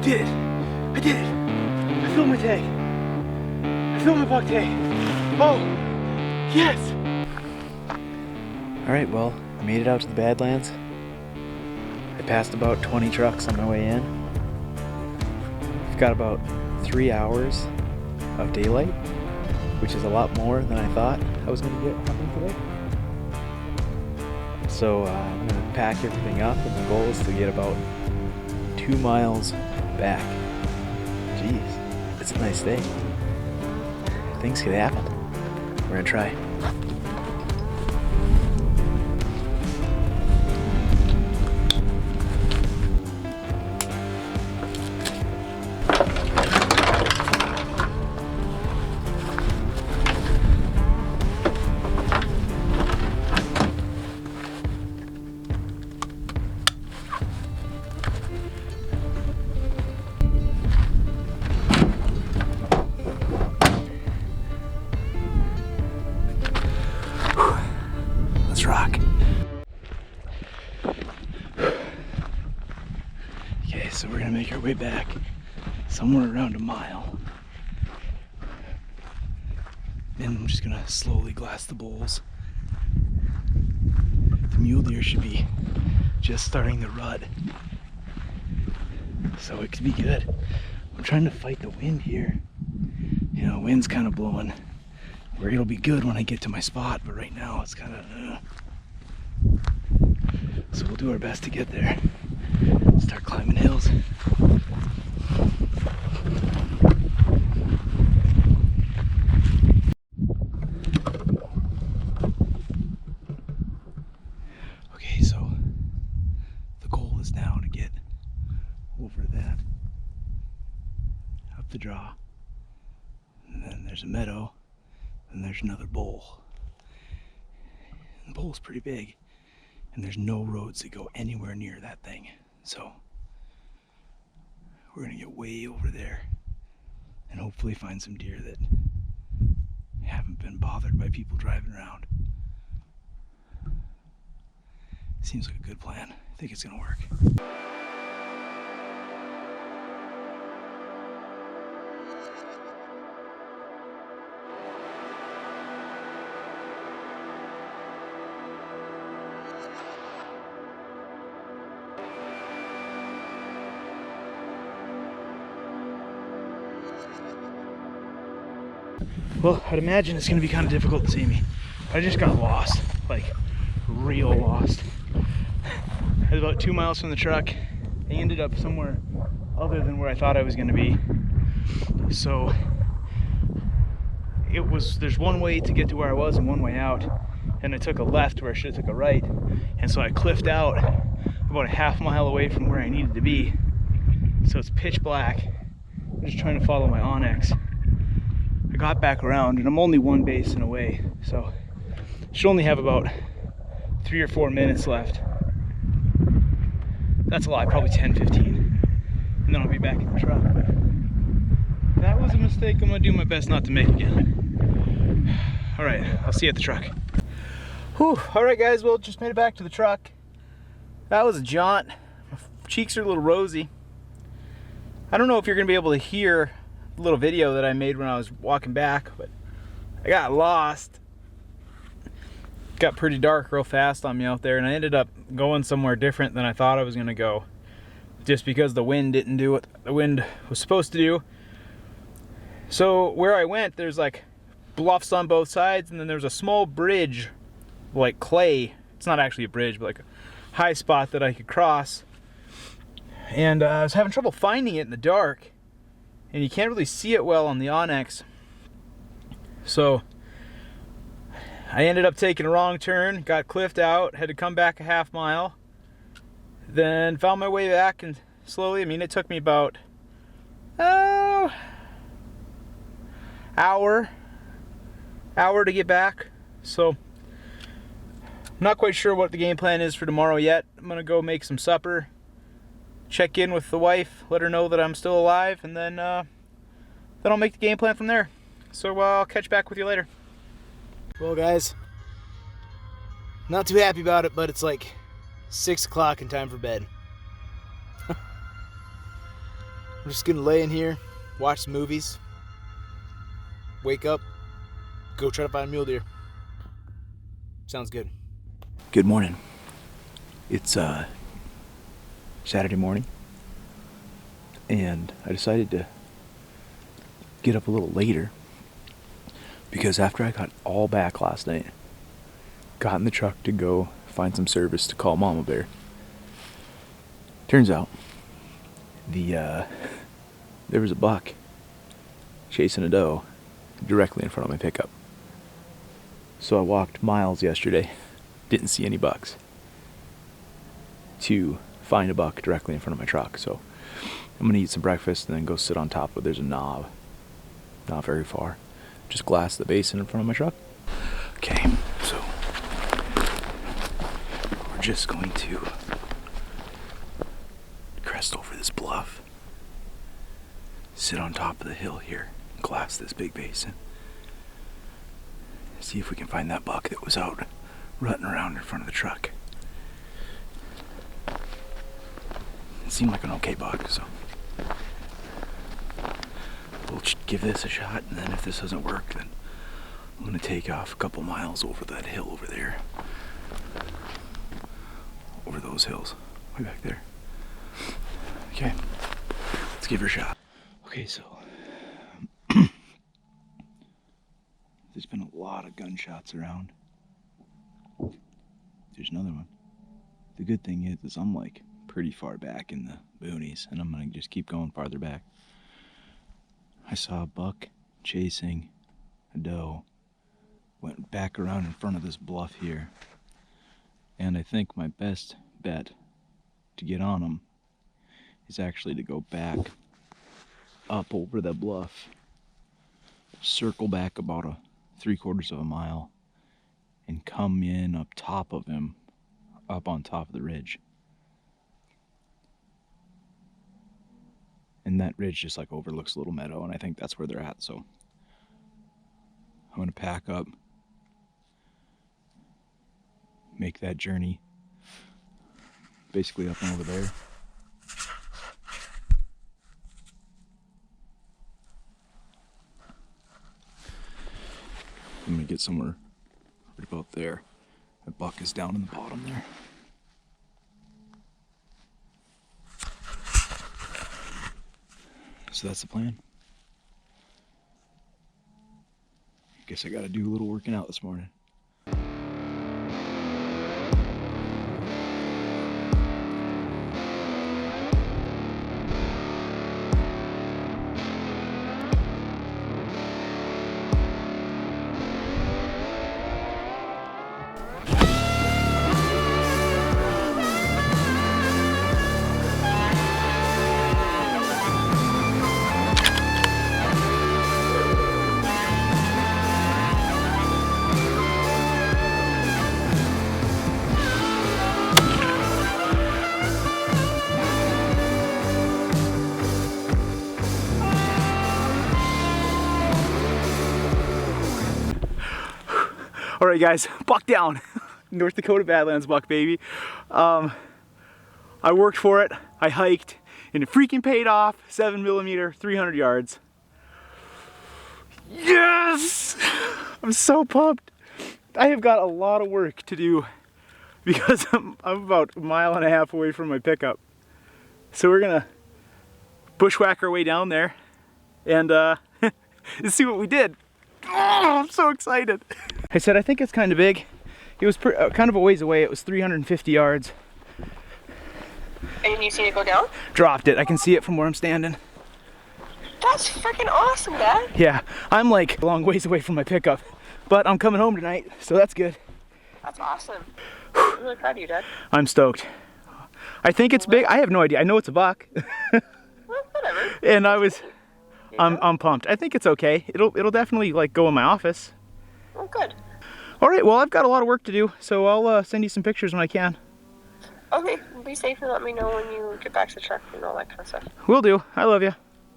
did it. I did it. I filled my tank. I filled my buck tank. Oh, yes. All right, well, I made it out to the Badlands. I passed about 20 trucks on my way in. I've got about 3 hours of daylight, which is a lot more than I thought I was gonna get hunting today. So I'm gonna pack everything up, and the goal is to get about 2 miles back. Jeez, it's a nice day. Things could happen. We're gonna try. Rock. Okay, so we're gonna make our way back somewhere around a mile. Then I'm just gonna slowly glass the bowls. The mule deer should be just starting the rut, so it could be good. I'm trying to fight the wind here. You know, wind's kind of blowing where it'll be good when I get to my spot, but right now it's kind of so we'll do our best to get there. Start climbing hills. Okay, so the goal is now to get over that, up the draw, and then there's a meadow, and there's another bowl. The bowl's pretty big, and there's no roads that go anywhere near that thing. So we're gonna get way over there and hopefully find some deer that haven't been bothered by people driving around. Seems like a good plan. I think it's gonna work. Well, I'd imagine it's gonna be kind of difficult to see me. I just got lost, like real lost. I was about 2 miles from the truck. I ended up somewhere other than where I thought I was gonna be. So there's one way to get to where I was and one way out. And I took a left where I should have took a right. And so I cliffed out about a half mile away from where I needed to be. So it's pitch black. I'm just trying to follow my Onyx. I got back around and I'm only one basin away, so should only have about 3 or 4 minutes left. That's a lie, probably 10-15, and then I'll be back in the truck. But that was a mistake I'm gonna do my best not to make again. All right, I'll see you at the truck. Whew, all right guys, well, just made it back to the truck. That was a jaunt. My cheeks are a little rosy. I don't know if you're gonna be able to hear little video that I made when I was walking back, but I got lost. It got pretty dark real fast on me out there, and I ended up going somewhere different than I thought I was gonna go, just because the wind didn't do what the wind was supposed to do. So where I went, there's like bluffs on both sides, and then there's a small bridge, like clay. It's not actually a bridge, but like a high spot that I could cross. And I was having trouble finding it in the dark. And you can't really see it well on the Onyx. So I ended up taking a wrong turn, got cliffed out, had to come back a half mile, then found my way back, and slowly, I mean, it took me about hour to get back. So I'm not quite sure what the game plan is for tomorrow yet. I'm gonna go make some supper, check in with the wife, let her know that I'm still alive, and then I'll make the game plan from there. So I'll catch back with you later. Well guys, not too happy about it, but it's like 6 o'clock and time for bed. I'm just gonna lay in here, watch some movies, wake up, go try to find mule deer. Sounds good. Good morning. It's Saturday morning, and I decided to get up a little later because after I got all back last night, got in the truck to go find some service to call Mama Bear. Turns out there was a buck chasing a doe directly in front of my pickup. So I walked miles yesterday, didn't see any bucks, to find a buck directly in front of my truck. So I'm gonna eat some breakfast and then go sit on top of, there's a knob, not very far, just glass the basin in front of my truck. Okay, so we're just going to crest over this bluff, sit on top of the hill here, glass this big basin, see if we can find that buck that was out rutting around in front of the truck. It seemed like an okay buck, so we'll give this a shot, and then if this doesn't work, then I'm gonna take off a couple miles over that hill over there, over those hills, way back there. Okay, let's give her a shot. Okay, so there's been a lot of gunshots around. There's another one. The good thing is I'm like pretty far back in the boonies, and I'm gonna just keep going farther back. I saw a buck chasing a doe, went back around in front of this bluff here, and I think my best bet to get on him is actually to go back up over the bluff, circle back about a 3/4 of a mile, and come in up top of him, up on top of the ridge. And that ridge just like overlooks a little meadow, and I think that's where they're at. So I'm gonna pack up, make that journey basically up and over there. I'm gonna get somewhere right about there. That buck is down in the bottom there. So that's the plan. Guess I gotta do a little working out this morning. All right, guys, buck down. North Dakota Badlands buck, baby. I worked for it, I hiked, and it freaking paid off. 7mm, 300 yards. Yes! I'm so pumped. I have got a lot of work to do because I'm about 1.5 miles away from my pickup. So we're gonna bushwhack our way down there and see what we did. Oh, I'm so excited. I said I think it's kind of big. It was kind of a ways away. It was 350 yards. And you seen it go down? Dropped it. I can see it from where I'm standing. That's freaking awesome, Dad. Yeah, I'm like a long ways away from my pickup, but I'm coming home tonight, so that's good. That's awesome. I'm really proud of you, Dad. I'm stoked. I think it's big. I have no idea. I know it's a buck. Well, whatever. And I'm pumped. I think it's okay. It'll definitely like go in my office. Oh, good. All right, well, I've got a lot of work to do, so I'll send you some pictures when I can. Okay, be safe and let me know when you get back to the truck and all that kind of stuff. Will do. I love you.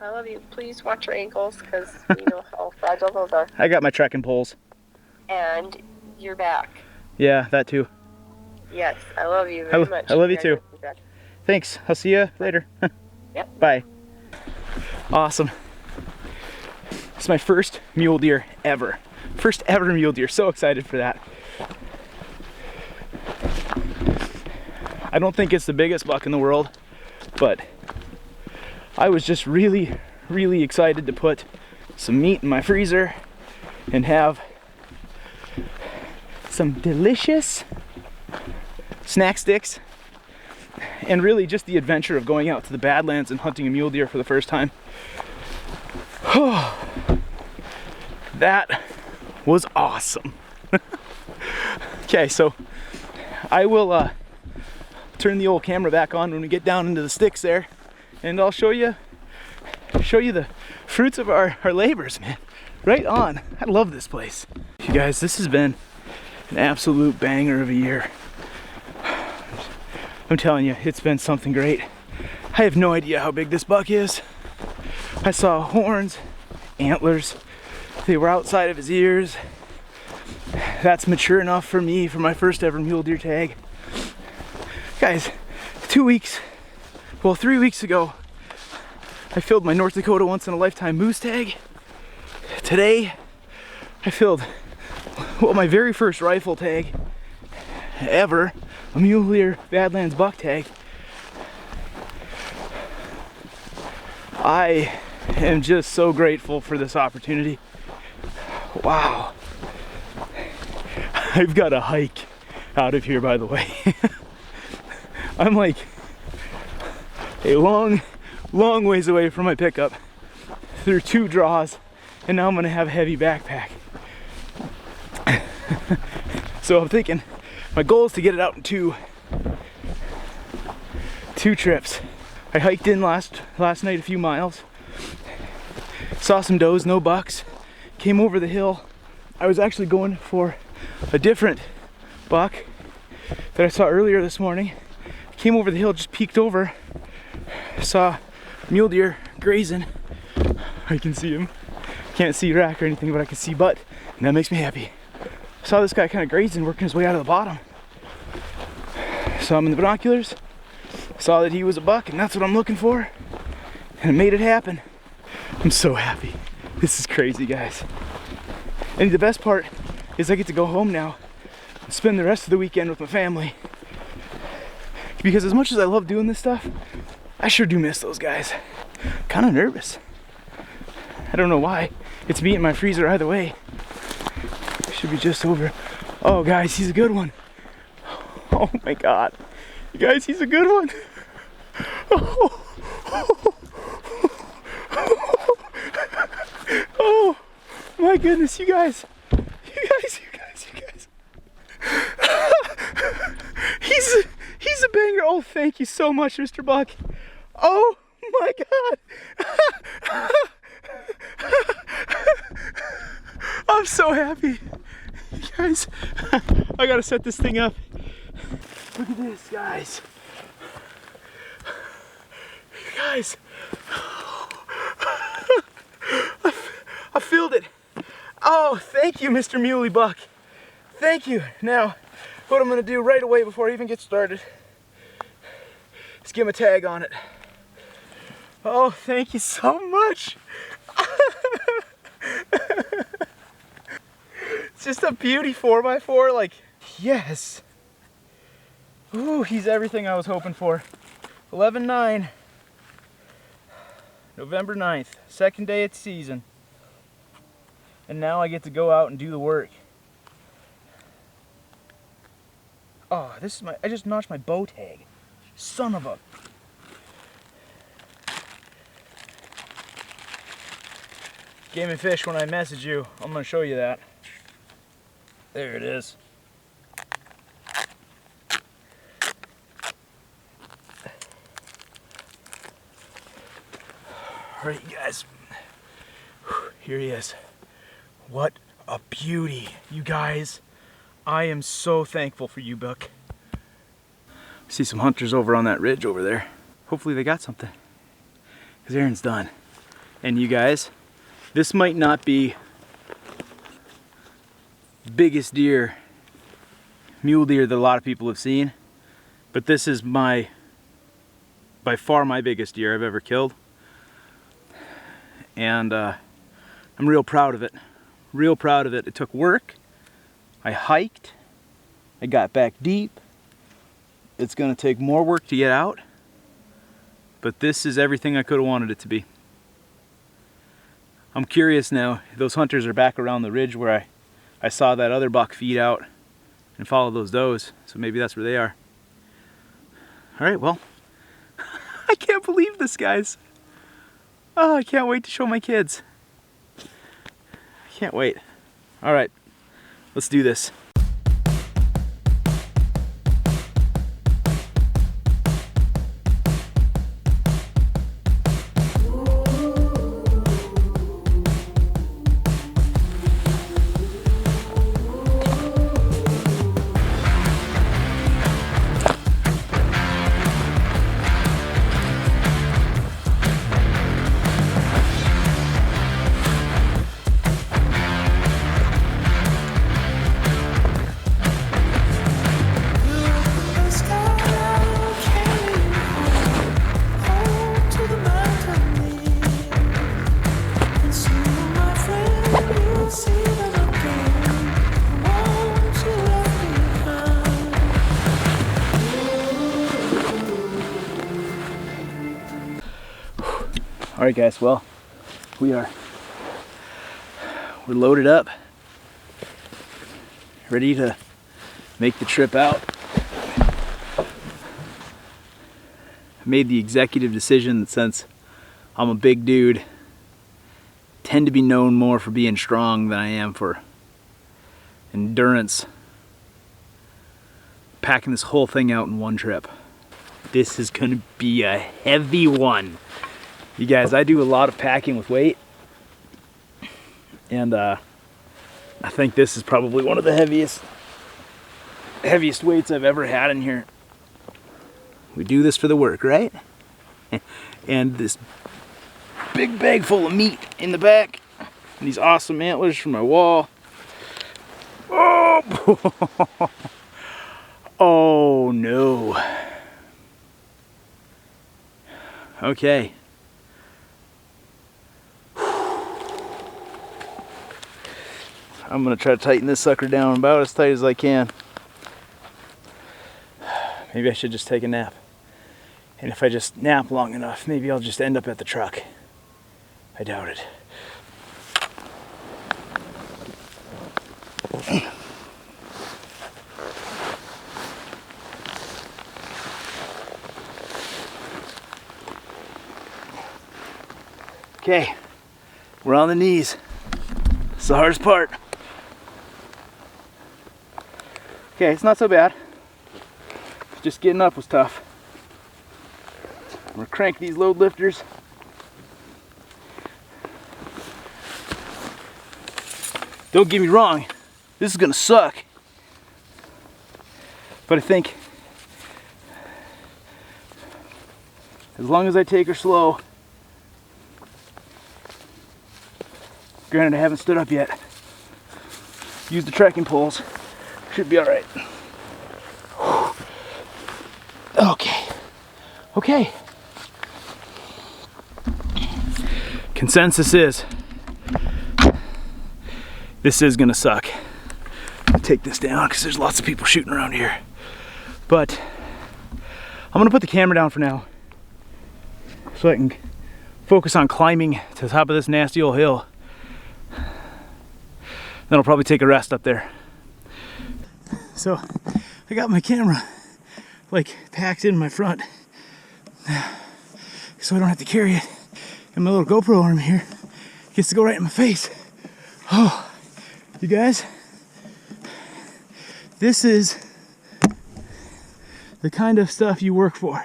I love you. Please watch your ankles because you know how fragile those are. I got my trekking poles. And your back. Yeah, that too. Yes, I love you very much. I love you too. Thanks. I'll see you later. Yep. Bye. Awesome. It's my first mule deer ever. First ever mule deer. So excited for that. I don't think it's the biggest buck in the world, but I was just really, really excited to put some meat in my freezer and have some delicious snack sticks, and really just the adventure of going out to the Badlands and hunting a mule deer for the first time. That was awesome. Okay, so I will turn the old camera back on when we get down into the sticks there, and I'll show you the fruits of our labors, man. Right on. I love this place. You guys, this has been an absolute banger of a year. I'm telling you, it's been something great. I have no idea how big this buck is. I saw horns, antlers. They were outside of his ears. That's mature enough for me for my first ever mule deer tag. Guys, 3 weeks ago, I filled my North Dakota once in a lifetime moose tag. Today, I filled, well, my very first rifle tag ever, a mule deer Badlands buck tag. I am just so grateful for this opportunity. Wow. I've got a hike out of here, by the way. I'm like a long ways away from my pickup through 2 draws, and now I'm gonna have a heavy backpack. So I'm thinking my goal is to get it out in two trips. I hiked in last night a few miles, saw some does, no bucks, came over the hill. I was actually going for a different buck that I saw earlier this morning. Came over the hill, just peeked over, saw mule deer grazing. I can see him. Can't see rack or anything, but I can see butt, and that makes me happy. Saw this guy kind of grazing, working his way out of the bottom. Saw him in the binoculars, saw that he was a buck, and that's what I'm looking for, and it made it happen. I'm so happy. This is crazy, guys. And the best part is I get to go home now and spend the rest of the weekend with my family. Because as much as I love doing this stuff, I sure do miss those guys. Kind of nervous. I don't know why. It's meat in my freezer either way. Should be just over. Oh, guys, he's a good one. Oh my God. You guys, he's a good one. Oh my goodness, you guys. He's a banger. Oh, thank you so much, Mr. Buck. Oh my God. I'm so happy. You guys, I gotta set this thing up. Look at this, guys. You guys. I filled it. Oh, thank you, Mr. Muley Buck. Thank you. Now, what I'm gonna do right away before I even get started is give him a tag on it. Oh, thank you so much. It's just a beauty 4x4, like, yes. Ooh, he's everything I was hoping for. 11/9, November 9th, second day of season. And now I get to go out and do the work. Oh, this is I just notched my bow tag. Son of a. Game and Fish, when I message you, I'm gonna show you that. There it is. All right, you guys. Here he is. What a beauty, you guys. I am so thankful for you, Buck. See some hunters over on that ridge over there. Hopefully they got something, because Aaron's done. And you guys, this might not be biggest deer, mule deer that a lot of people have seen, but this is by far my biggest deer I've ever killed. and I'm real proud of it. Real proud of it. It took work. I hiked. I got back deep. It's gonna take more work to get out, but this is everything I could have wanted it to be. I'm curious now, those hunters are back around the ridge where I saw that other buck feed out and follow those does, so maybe that's where they are. All right, well, I can't believe this, guys. Oh, I can't wait to show my kids. I can't wait. All right, let's do this. All right, guys, well, we're loaded up, ready to make the trip out. I made the executive decision that since I'm a big dude, tend to be known more for being strong than I am for endurance. Packing this whole thing out in one trip. This is gonna be a heavy one. You guys, I do a lot of packing with weight, and I think this is probably one of the heaviest weights I've ever had in here. We do this for the work, right? And this big bag full of meat in the back, and these awesome antlers for my wall. Oh, oh no. Okay. I'm gonna try to tighten this sucker down about as tight as I can. Maybe I should just take a nap. And if I just nap long enough, maybe I'll just end up at the truck. I doubt it. Okay, we're on the knees. It's the hardest part. Okay, it's not so bad. Just getting up was tough. I'm gonna crank these load lifters. Don't get me wrong, this is gonna suck. But I think as long as I take her slow, granted I haven't stood up yet, use the trekking poles, should be all right. Okay, okay. Consensus is, this is gonna suck. I'll take this down because there's lots of people shooting around here. But I'm gonna put the camera down for now so I can focus on climbing to the top of this nasty old hill. Then I'll probably take a rest up there. So I got my camera like packed in my front so I don't have to carry it. And my little GoPro arm here gets to go right in my face. Oh, you guys, this is the kind of stuff you work for.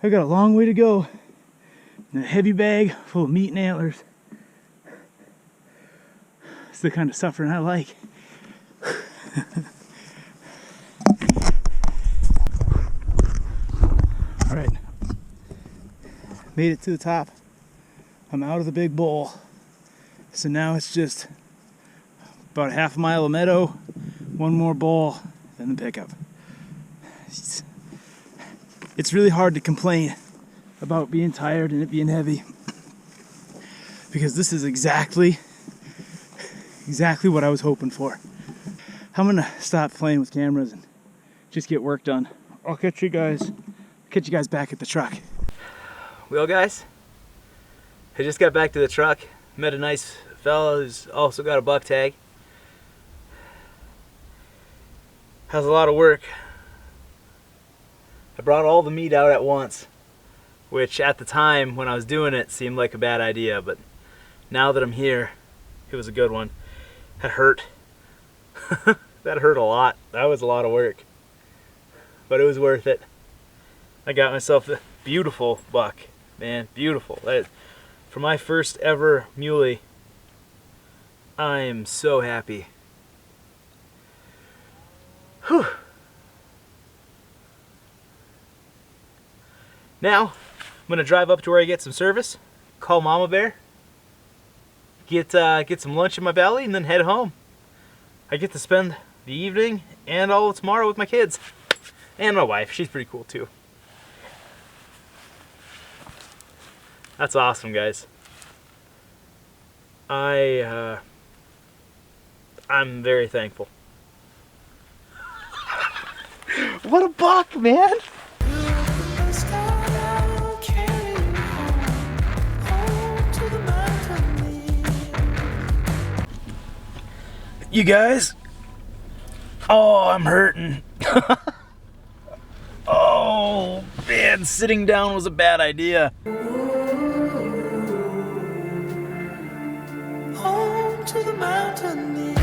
I got a long way to go in a heavy bag full of meat and antlers. It's the kind of suffering I like. All right, made it to the top. I'm out of the big bowl. So now it's just about a half a mile of meadow, one more bowl, then the pickup. It's really hard to complain about being tired and it being heavy, because this is exactly what I was hoping for. I'm gonna stop playing with cameras and just get work done. I'll catch you guys back at the truck. Well, guys, I just got back to the truck. Met a nice fella who's also got a buck tag. Has a lot of work. I brought all the meat out at once, which at the time when I was doing it seemed like a bad idea, but now that I'm here, it was a good one. That hurt. That hurt a lot. That was a lot of work, but it was worth it. I got myself a beautiful buck, man, beautiful. For my first ever muley, I am so happy. Whew. Now, I'm gonna drive up to where I get some service, call Mama Bear, get some lunch in my belly, and then head home. I get to spend the evening and all of tomorrow with my kids. And my wife, she's pretty cool too. That's awesome, guys. I'm very thankful. What a buck, man! You guys? Oh, I'm hurting. Oh, man, sitting down was a bad idea. Home to the mountain.